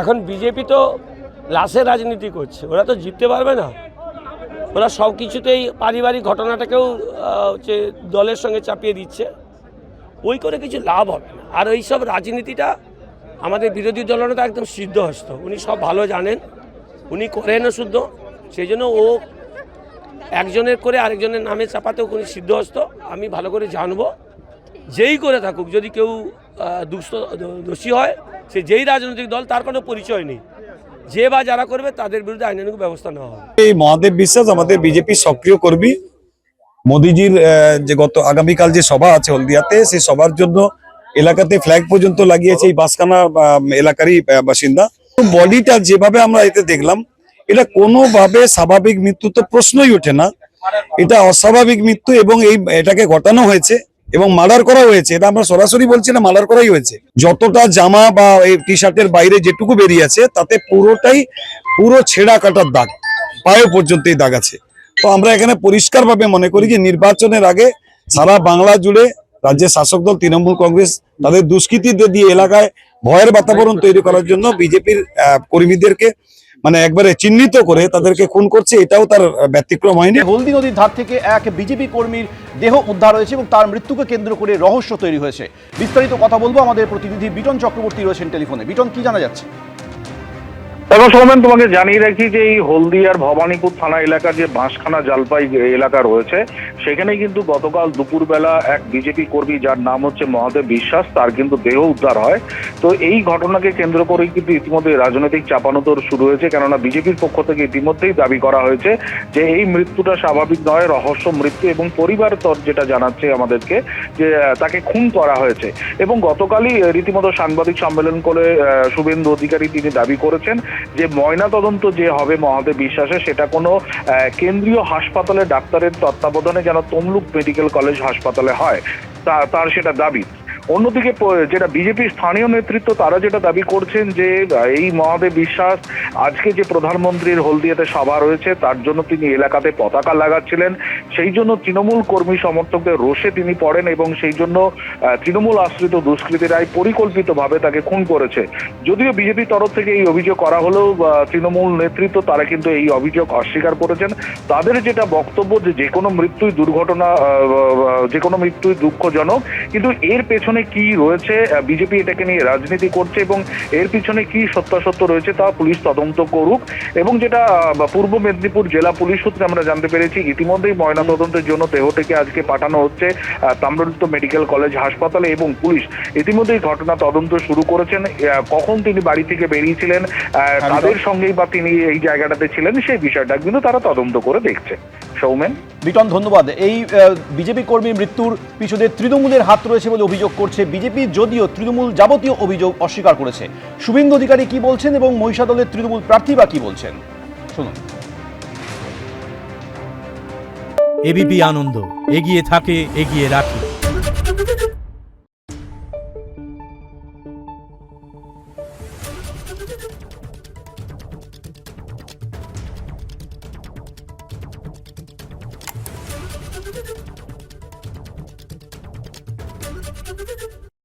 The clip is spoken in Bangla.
এখন বিজেপি তো লাশের রাজনীতি করছে, ওরা তো জিততে পারবে না। ওরা সব কিছুতেই পারিবারিক ঘটনাটাকেও হচ্ছে দলের সঙ্গে চাপিয়ে দিচ্ছে, ওই করে কিছু লাভ হবে না। আর ওই সব রাজনীতিটা আমাদের বিরোধী দলেরও তো একদম সিদ্ধহস্ত, উনি সব ভালো জানেন, উনি করেনও শুদ্ধ, সেই জন্য ও একজনের করে আরেকজনের নামে চাপাতেও উনি সিদ্ধহস্ত। আমি ভালো করে জানবো, যেই করে থাকুক, যদি কেউ দোষী হয়, সে যেই রাজনৈতিক দল, তার কোনো পরিচয় নেই, যে বা যারা করবে তাদের বিরুদ্ধে আইনানুগ ব্যবস্থা নেওয়া হবে। এই মহাদেব বিশ্বাস আমাদের বিজেপির সক্রিয় কর্মী। মোদিজির যে গত আগামীকাল যে সভা আছে হলদিয়াতে, সেই সভার জন্য এলাকাতে ফ্ল্যাগ পর্যন্ত লাগিয়েছে এই বাসখানা এলাকারই বাসিন্দা। বডিটা যেভাবে আমরা এতে দেখলাম, এটা কোনোভাবে স্বাভাবিক মৃত্যু তো প্রশ্নই ওঠে না, এটা অস্বাভাবিক মৃত্যু এবং এটাকে ঘটানো হয়েছে এবং মার্ডার করা হয়েছে। এটা আমরা সরাসরি বলছি না, মার্ডার করাই হয়েছে। যতটা জামা বা এই টি শার্টের বাইরে যেটুকু বেরিয়ে আছে তাতে পুরো ছেঁড়া কাটার দাগ, পায়ে পর্যন্ত এই দাগ আছে। তো আমরা এখানে পরিষ্কারভাবে মনে করি যে নির্বাচনের আগে সারা বাংলা জুড়ে রাজ্যের শাসক দল তৃণমূল কংগ্রেস তাদের দুষ্কৃতীদের দিয়ে এলাকায় ভয়ের বাতাবরণ তৈরি করার জন্য বিজেপির কর্মীদেরকে মানে একবারে চিহ্নিত করে তাদেরকে খুন করছে, এটাও তার ব্যতিক্রম হয়নি। হলদি নদীর ধার থেকে এক বিজেপি কর্মীর দেহ উদ্ধার হয়েছে এবং তার মৃত্যুকে কেন্দ্র করে রহস্য তৈরি হয়েছে। বিস্তারিত কথা বলবো, আমাদের প্রতিনিধি বিটন চক্রবর্তী রয়েছেন টেলিফোনে। বিটন, কি জানা যাচ্ছে? এবং সৌমেন, তোমাকে জানিয়ে রাখি যে এই হলদিয়ার ভবানীপুর থানা এলাকার যে বাঁশখানা জালপাই এলাকা রয়েছে, সেখানে কিন্তু গতকাল দুপুরবেলা এক বিজেপি কর্মী, যার নাম হচ্ছে মহাদেব বিশ্বাস, তার কিন্তু দেহ উদ্ধার হয়। তো এই ঘটনাকে কেন্দ্র করে কিন্তু ইতিমধ্যে রাজনৈতিক চাপানোতর শুরু হয়েছে, কেননা বিজেপির পক্ষ থেকে ইতিমধ্যেই দাবি করা হয়েছে যে এই মৃত্যুটা স্বাভাবিক নয়, রহস্য মৃত্যু, এবং পরিবার তর যেটা জানাচ্ছে আমাদেরকে যে তাকে খুন করা হয়েছে। এবং গতকালই রীতিমতো সাংবাদিক সম্মেলন করে শুভেন্দু অধিকারী তিনি দাবি করেছেন যে ময়না তদন্ত যে হবে মহাদেব বিশ্বাসে, সেটা কোনো কেন্দ্রীয় হাসপাতালে ডাক্তারের তত্ত্বাবধানে যেন তমলুক মেডিকেল কলেজ হাসপাতালে হয়, তার সেটা দাবি। অন্যদিকে যেটা বিজেপির স্থানীয় নেতৃত্ব, তারা যেটা দাবি করছেন যে এই মহাদেব বিশ্বাস আজকে যে প্রধানমন্ত্রীর হলদিয়াতে সভা রয়েছে তার জন্য তিনি এলাকাতে পতাকা লাগাচ্ছিলেন, সেই জন্য তৃণমূল কর্মী সমর্থকদের রোষে তিনি পড়েন এবং সেই জন্য তৃণমূল আশ্রিত দুষ্কৃতীরাই পরিকল্পিতভাবে তাকে খুন করেছে। যদিও বিজেপির তরফ থেকে এই অভিযোগ করা হলেও তৃণমূল নেতৃত্ব তারা কিন্তু এই অভিযোগ অস্বীকার করেছেন। তাদের যেটা বক্তব্য যে কোনো মৃত্যুই দুর্ঘটনা, যে কোনো মৃত্যুই দুঃখজনক, কিন্তু এর পেছনে কি রয়েছে, বিজেপি এটাকে নিয়ে রাজনীতি করছে এবং এর পিছনে কি সত্যাসত্য রয়েছে তা পুলিশ তদন্ত করুক। এবং যেটা পূর্ব মেদিনীপুর জেলা পুলিশ সূত্রে আমরা জানতে পেরেছি, ইতিমধ্যেই ময়না তদন্তের জন্য দেহটিকে আজকে পাঠানো হচ্ছে তাম্রলিপ্ত মেডিকেল কলেজ হাসপাতালে এবং পুলিশ ইতিমধ্যেই ঘটনা তদন্ত শুরু করেছেন। কখন তিনি বাড়ি থেকে বেরিয়েছিলেন, তাদের সঙ্গেই বা তিনি এই জায়গাটাতে ছিলেন, সেই বিষয়টা কিন্তু তারা তদন্ত করে দেখছে। সৌমেন। বিটন, ধন্যবাদ। এই বিজেপি কর্মীর মৃত্যুর পিছনে তৃণমূলের হাত রয়েছে বলে অভিযোগ করছে বিজেপি, যদিও তৃণমূল যাবতীয় অভিযোগ অস্বীকার করেছে। শুভেন্দু অধিকারী কি বলছেন এবং মহিষাদলের তৃণমূল প্রার্থী বা কি বলছেন, শুনুন। এবিপি আনন্দ, এগিয়ে থাকে, এগিয়ে রাখে।